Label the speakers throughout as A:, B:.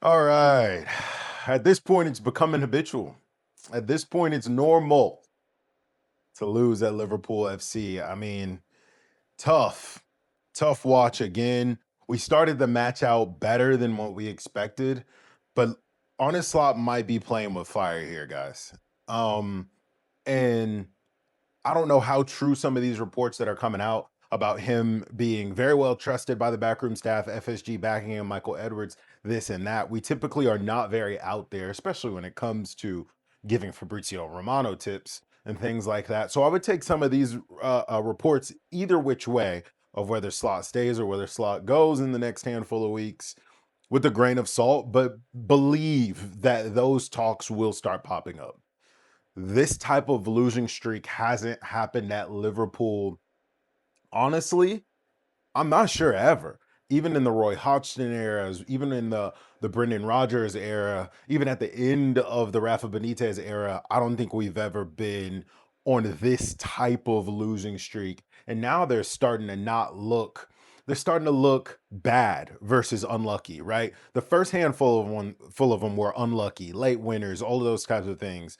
A: All right. At this point, it's becoming habitual. At this point, it's normal to lose at Liverpool FC. I mean, tough, tough watch again. We started the match out better than what we expected, but Arne Slot might be playing with fire here, guys. Um, and I don't know how true some of these reports that are coming out about him being very well trusted by the backroom staff, FSG backing him, Michael Edwards, this and that. We typically are not very out there, especially when it comes to giving Fabrizio Romano tips and things like that. So I would take some of these reports either which way of whether Slot stays or whether Slot goes in the next handful of weeks with a grain of salt, but believe that those talks will start popping up. This type of losing streak hasn't happened at Liverpool. Honestly, I'm not sure ever. Even in the Roy Hodgson eras, even in the Brendan Rodgers era, even at the end of the Rafa Benitez era, I don't think we've ever been on this type of losing streak. And now they're starting to look bad versus unlucky, right? The first handful of one full of them were unlucky, late winners, all of those kinds of things.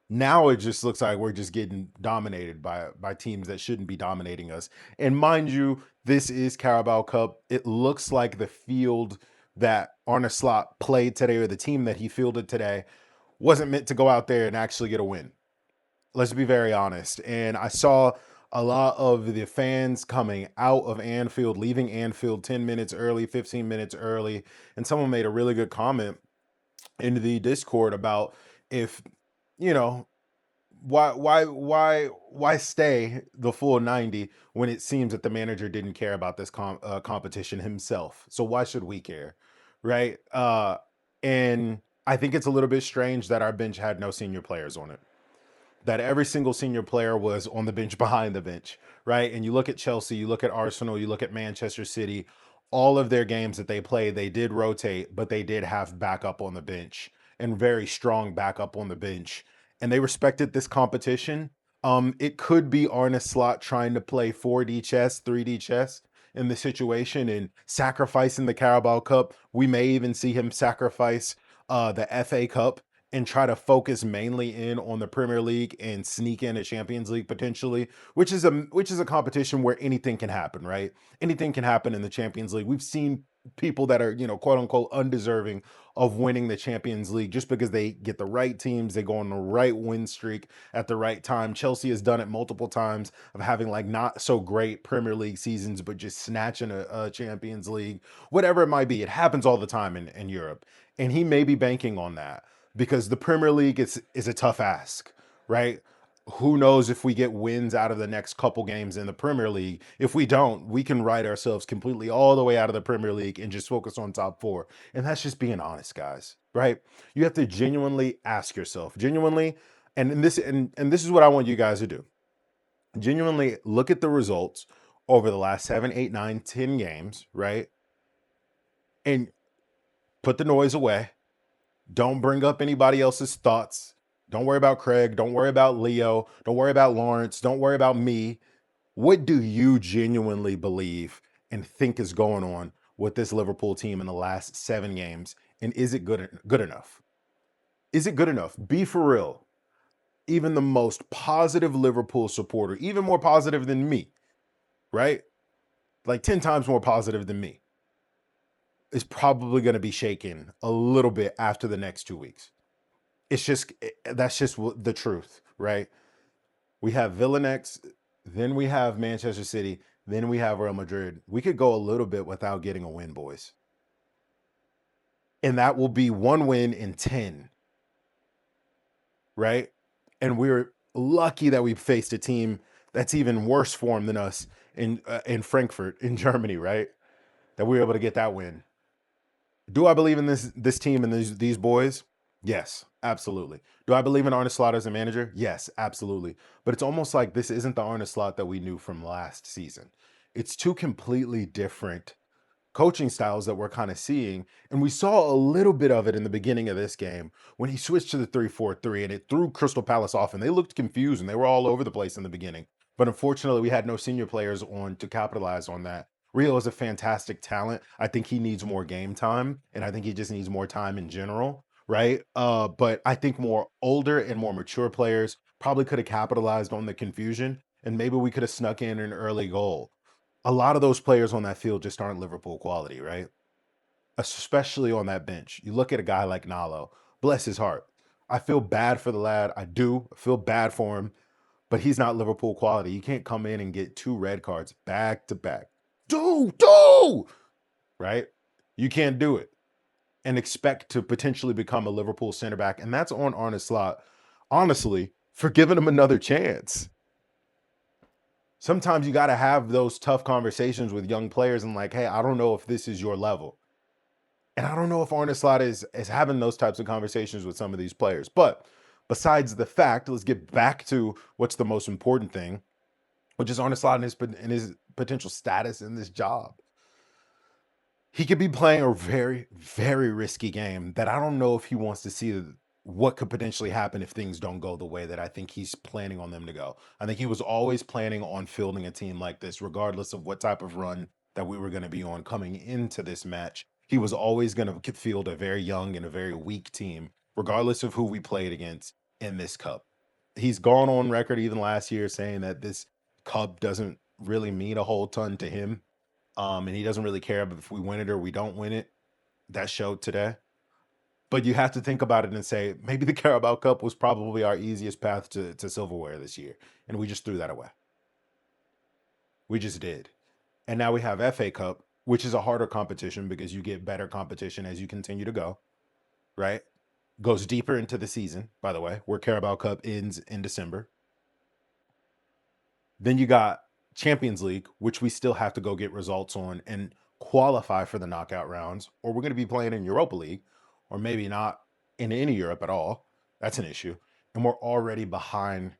A: Now it just looks like we're just getting dominated by teams that shouldn't be dominating us. And mind you, this is Carabao Cup. It looks like the field that Arne Slot played today, or the team that he fielded today, wasn't meant to go out there and actually get a win. Let's be very honest. And I saw a lot of the fans coming out of Anfield, leaving Anfield 10 minutes early, 15 minutes early. And someone made a really good comment in the Discord about if, you know, why stay the full 90 when it seems that the manager didn't care about this competition himself? So why should we care, right? And I think it's a little bit strange that our bench had no senior players on it, that every single senior player was on the bench behind the bench, right? And you look at Chelsea, you look at Arsenal, you look at Manchester City, all of their games that they play, they did rotate, but they did have backup on the bench, and very strong backup on the bench. And they respected this competition. It could be Arne Slot trying to play 4D chess, 3D chess in the situation and sacrificing the Carabao Cup. We may even see him sacrifice the FA Cup and try to focus mainly in on the Premier League and sneak in a Champions League potentially, which is a competition where anything can happen, right? Anything can happen in the Champions League. We've seen people that are, quote unquote undeserving of winning the Champions League just because they get the right teams, they go on the right win streak at the right time. Chelsea has done it multiple times of having like not so great Premier League seasons, but just snatching a Champions League, whatever it might be. It happens all the time in Europe. And he may be banking on that because the Premier League is a tough ask, right? Who knows if we get wins out of the next couple games in the Premier League? If we don't, we can write ourselves completely all the way out of the Premier League and just focus on top four. And that's just being honest, guys, right? You have to genuinely ask yourself, genuinely, and this is what I want you guys to do. Genuinely look at the results over the last 7, 8, 9, 10 games, right? And put the noise away. Don't bring up anybody else's thoughts. Don't worry about Craig. Don't worry about Leo. Don't worry about Lawrence. Don't worry about me. What do you genuinely believe and think is going on with this Liverpool team in the last 7 games? And is it good enough? Is it good enough? Be for real. Even the most positive Liverpool supporter, even more positive than me, right? Like 10 times more positive than me, is probably going to be shaken a little bit after the next 2 weeks. That's just the truth, right? We have Villa next, then we have Manchester City, then we have Real Madrid. We could go a little bit without getting a win, boys. And that will be 1 win in 10, right? And we're lucky that we faced a team that's even worse form than us in Frankfurt in Germany, right? That we were able to get that win. Do I believe in this team and these boys? Yes, absolutely. Do I believe in Arne Slot as a manager? Yes, absolutely. But it's almost like this isn't the Arne Slot that we knew from last season. It's two completely different coaching styles that we're kind of seeing. And we saw a little bit of it in the beginning of this game when he switched to the 3-4-3 and it threw Crystal Palace off and they looked confused and they were all over the place in the beginning. But unfortunately, we had no senior players on to capitalize on that. Rio is a fantastic talent. I think he needs more game time, and I think he just needs more time in general, right? But I think more older and more mature players probably could have capitalized on the confusion, and maybe we could have snuck in an early goal. A lot of those players on that field just aren't Liverpool quality, right? Especially on that bench. You look at a guy like Nalo, bless his heart. I feel bad for the lad. I do feel bad for him, but he's not Liverpool quality. You can't come in and get 2 red cards back to back. Do, right? You can't do it and expect to potentially become a Liverpool center back. And that's on Arne Slot, honestly, for giving him another chance. Sometimes you got to have those tough conversations with young players and like, hey, I don't know if this is your level. And I don't know if Arne Slot is having those types of conversations with some of these players. But besides the fact, let's get back to what's the most important thing, which is Arne Slot and his potential status in this job. He could be playing a very, very risky game that I don't know if he wants to see what could potentially happen if things don't go the way that I think he's planning on them to go. I think he was always planning on fielding a team like this, regardless of what type of run that we were going to be on coming into this match. He was always going to field a very young and a very weak team, regardless of who we played against in this cup. He's gone on record even last year saying that this cup doesn't really mean a whole ton to him. And he doesn't really care if we win it or we don't win it. That showed today. But you have to think about it and say, maybe the Carabao Cup was probably our easiest path to silverware this year. And we just threw that away. We just did. And now we have FA Cup, which is a harder competition because you get better competition as you continue to go, right? Goes deeper into the season, by the way, where Carabao Cup ends in December. Then you got Champions League, which we still have to go get results on and qualify for the knockout rounds, or we're going to be playing in Europa League, or maybe not in any Europe at all. That's an issue. And we're already behind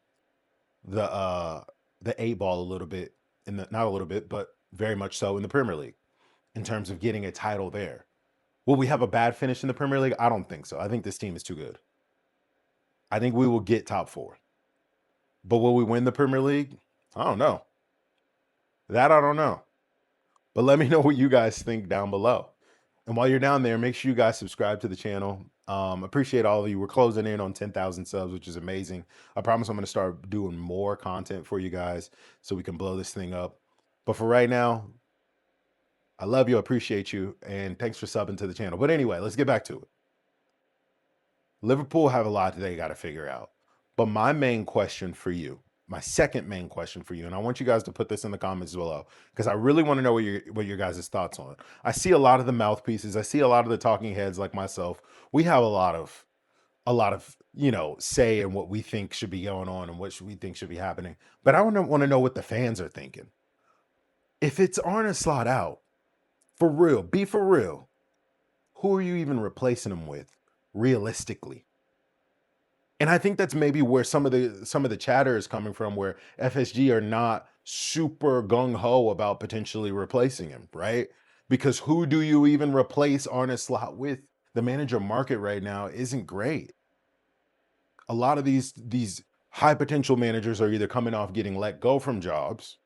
A: the 8 ball a little bit in the not a little bit, but very much so in the Premier League in terms of getting a title there. Will we have a bad finish in the Premier League? I don't think so. I think this team is too good. I think we will get top 4. But will we win the Premier League? I don't know. That I don't know. But let me know what you guys think down below. And while you're down there, make sure you guys subscribe to the channel. Appreciate all of you. We're closing in on 10,000 subs, which is amazing. I promise I'm going to start doing more content for you guys so we can blow this thing up. But for right now, I love you, appreciate you, and thanks for subbing to the channel. But anyway, let's get back to it. Liverpool have a lot that they got to figure out. But my main question for you, my second main question for you, and I want you guys to put this in the comments below because I really want to know what your guys' thoughts on. I see a lot of the mouthpieces, I see a lot of the talking heads like myself. We have a lot of say in what we think should be going on and what we think should be happening. But I want to know what the fans are thinking. If it's Arne Slot out, for real, be for real, who are you even replacing him with realistically? And I think that's maybe where some of the chatter is coming from, where FSG are not super gung-ho about potentially replacing him, right? Because who do you even replace Arne Slot with? The manager market right now isn't great. A lot of these high potential managers are either coming off getting let go from jobs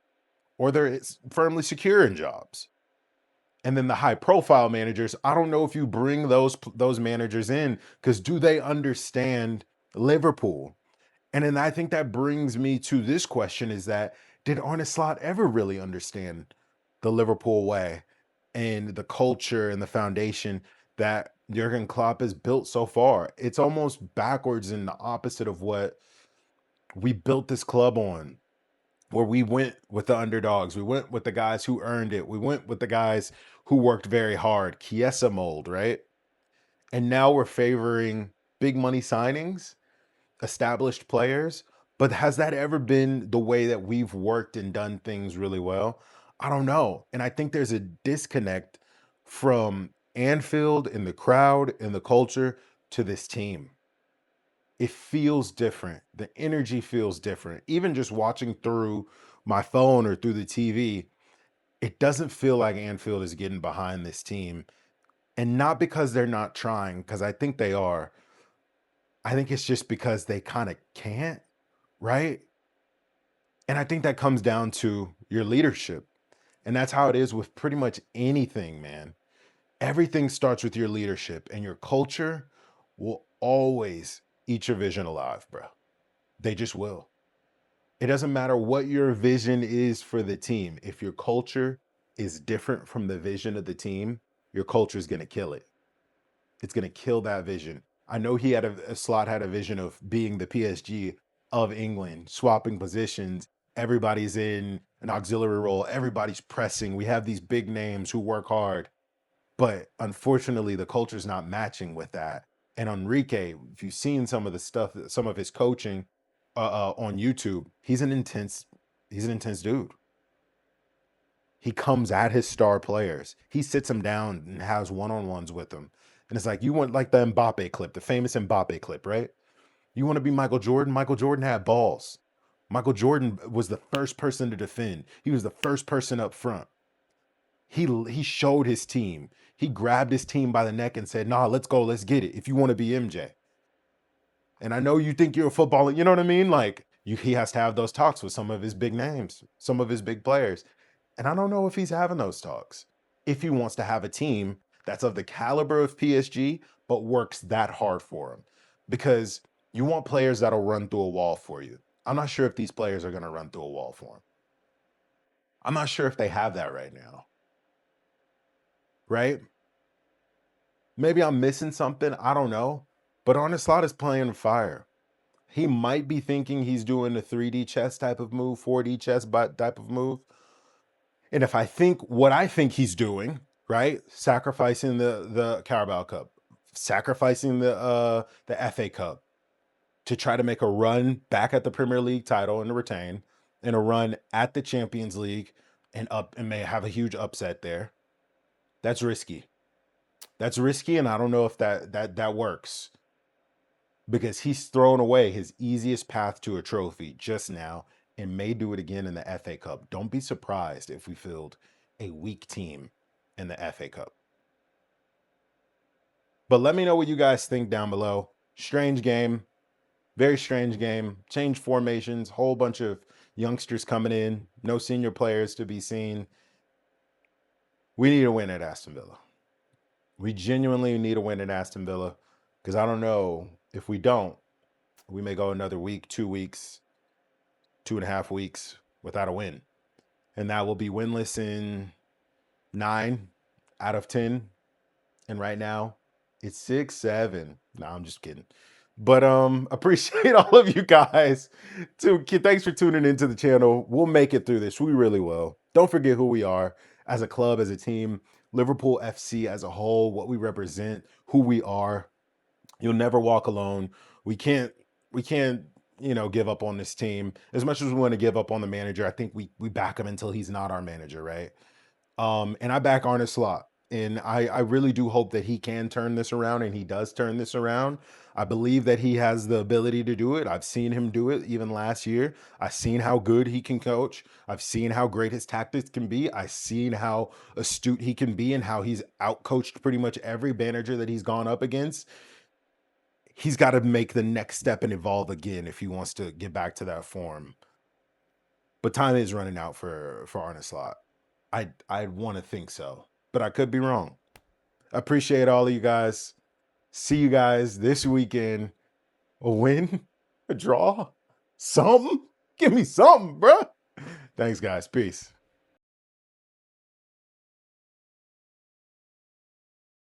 A: or they're firmly secure in jobs. And then the high profile managers, I don't know if you bring those managers in because do they understand Liverpool? And then I think that brings me to this question is that did Arne Slot ever really understand the Liverpool way and the culture and the foundation that Jurgen Klopp has built so far? It's almost backwards and the opposite of what we built this club on, where we went with the underdogs. We went with the guys who earned it. We went with the guys who worked very hard. Chiesa mold, right? And now we're favoring big money signings, established players. But has that ever been the way that we've worked and done things really well? I don't know. And I think there's a disconnect from Anfield and the crowd and the culture to this team. It feels different. The energy feels different. Even just watching through my phone or through the TV, it doesn't feel like Anfield is getting behind this team. And not because they're not trying, because I think they are. I think it's just because they kind of can't, right? And I think that comes down to your leadership. And that's how it is with pretty much anything, man. Everything starts with your leadership, and your culture will always eat your vision alive, bro. They just will. It doesn't matter what your vision is for the team. If your culture is different from the vision of the team, your culture is going to kill it. It's going to kill that vision. I know he had a Slot had a vision of being the PSG of England, swapping positions. Everybody's in an auxiliary role. Everybody's pressing. We have these big names who work hard. But unfortunately, the culture's not matching with that. And Enrique, if you've seen some of the stuff, some of his coaching on YouTube, he's an intense dude. He comes at his star players. He sits them down and has one-on-ones with them. And it's like, you want like the Mbappe clip, the famous Mbappe clip, right? You want to be Michael Jordan? Michael Jordan had balls. Michael Jordan was the first person to defend. He was the first person up front. He showed his team. He grabbed his team by the neck and said, "Nah, let's go, let's get it. If you want to be MJ." And I know you think you're a footballer, you know what I mean? Like he has to have those talks with some of his big names, some of his big players. And I don't know if he's having those talks. If he wants to have a team that's of the caliber of PSG, but works that hard for him. Because you want players that'll run through a wall for you. I'm not sure if these players are going to run through a wall for him. I'm not sure if they have that right now. Right? Maybe I'm missing something. I don't know. But Arne Slot is playing fire. He might be thinking he's doing a 3D chess type of move, 4D chess type of move. And if I think what I think he's doing, right? Sacrificing the Carabao Cup, sacrificing the FA Cup to try to make a run back at the Premier League title and to retain, and a run at the Champions League and may have a huge upset there. That's risky. That's risky, and I don't know if that works. Because he's thrown away his easiest path to a trophy just now and may do it again in the FA Cup. Don't be surprised if we field a weak team in the FA Cup. But let me know what you guys think down below. Strange game, very strange game. Change formations, whole bunch of youngsters coming in, no senior players to be seen. We need a win at Aston Villa. We genuinely need a win at Aston Villa because I don't know if we don't. We may go another week, 2 weeks, 2.5 weeks without a win. And that will be winless in 9 out of 10. And right now, it's 6, 7. No, I'm just kidding. But appreciate all of you guys. Thanks for tuning into the channel. We'll make it through this. We really will. Don't forget who we are as a club, as a team. Liverpool FC as a whole, what we represent, who we are. You'll never walk alone. We can't, give up on this team. As much as we want to give up on the manager, I think we back him until he's not our manager, right? And I back Arne Slot. And I really do hope that he can turn this around, and he does turn this around. I believe that he has the ability to do it. I've seen him do it even last year. I've seen how good he can coach. I've seen how great his tactics can be. I've seen how astute he can be and how he's outcoached pretty much every manager that he's gone up against. He's got to make the next step and evolve again if he wants to get back to that form. But time is running out for Arne Slot. I want to think so, but I could be wrong. Appreciate all of you guys. See you guys this weekend. A win, a draw, something. Give me something, bruh. Thanks, guys. Peace.